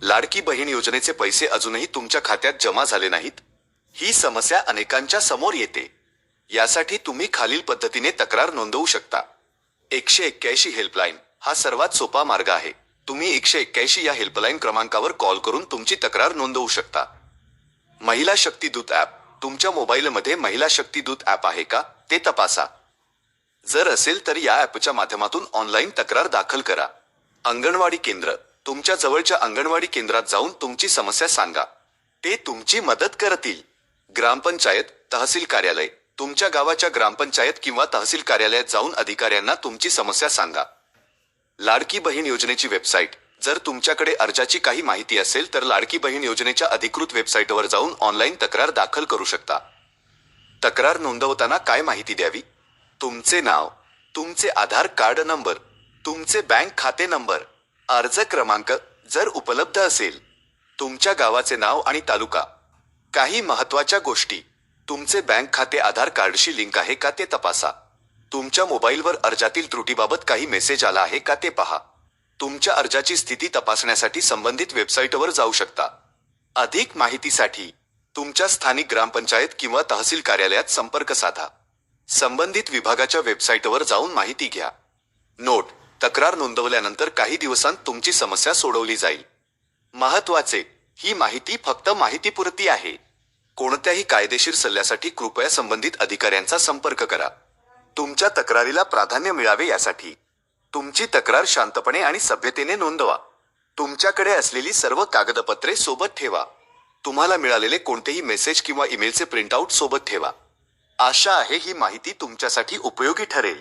लाडकी बहीण योजनेचे पैसे अजूनही तुमच्या खात्यात जमा झाले नाहीत? ही समस्या अनेकांच्या समोर येते. यासाठी तुम्ही खालील पद्धतीने तक्रार नोंदवू शकता. 181 हेल्पलाईन हा सर्वात सोपा मार्ग आहे. तुम्ही 181 या हेल्पलाईन क्रमांकावर कॉल करून तुमची तक्रार नोंदवू शकता. महिला शक्ती दूत ॲप. तुमच्या मोबाईलमध्ये महिला शक्ती दूत ॲप आहे का ते तपासा. जर असेल तर या ॲपच्या माध्यमातून ऑनलाईन तक्रार दाखल करा. अंगणवाडी केंद्र. तुमच्या जवळच्या अंगणवाडी केंद्रात जाऊन तुमची समस्या सांगा. ते तुमची मदत करतील. ग्रामपंचायत, तहसील कार्यालय. तुमच्या गावाच्या ग्रामपंचायत किंवा तहसील कार्यालयात जाऊन अधिकाऱ्यांना तुमची समस्या सांगा. लाडकी बहीण योजनेची वेबसाईट. जर तुमच्याकडे अर्जाची काही माहिती असेल तर लाडकी बहीण योजनेच्या अधिकृत वेबसाईटवर जाऊन ऑनलाईन तक्रार दाखल करू शकता. तक्रार नोंदवताना काय माहिती द्यावी? तुमचे नाव, तुमचे आधार कार्ड नंबर, तुमचे बँक खाते नंबर, अर्ज क्रमांक जर उपलब्ध असेल, तुमच्या गावाचे नाव आणि तालुका. काही महत्त्वाच्या गोष्टी. तुमचे बँक खाते आधार कार्डशी लिंक आहे का ते तपासा. तुमच्या मोबाईलवर अर्जातील त्रुटीबाबत काही मेसेज आला आहे का ते पहा. तुमच्या अर्जाची स्थिती तपासण्यासाठी संबंधित वेबसाईटवर जाऊ शकता. अधिक माहितीसाठी तुमच्या स्थानिक ग्रामपंचायत किंवा तहसील कार्यालयात संपर्क साधा. संबंधित विभागाच्या वेबसाईटवर जाऊन माहिती घ्या. नोट: तक्रार नोंदवल्यानंतर काही दिवसांत तुमची समस्या सोडवली जाईल. महत्त्वाचे: ही माहिती फक्त माहितीपुरती आहे. कोणत्याही कायदेशीर सल्ल्यासाठी कृपया संबंधित अधिकाऱ्यांचा संपर्क करा. तुमच्या तक्रारीला प्राधान्य मिळावे यासाठी तुमची तक्रार शांतपणे आणि सभ्यतेने नोंदवा. तुमच्याकडे असलेली सर्व कागदपत्रे सोबत ठेवा. तुम्हाला मिळालेले कोणतेही मेसेज किंवा ईमेलचे प्रिंटआउट सोबत ठेवा. आशा आहे ही माहिती तुमच्यासाठी उपयोगी ठरेल.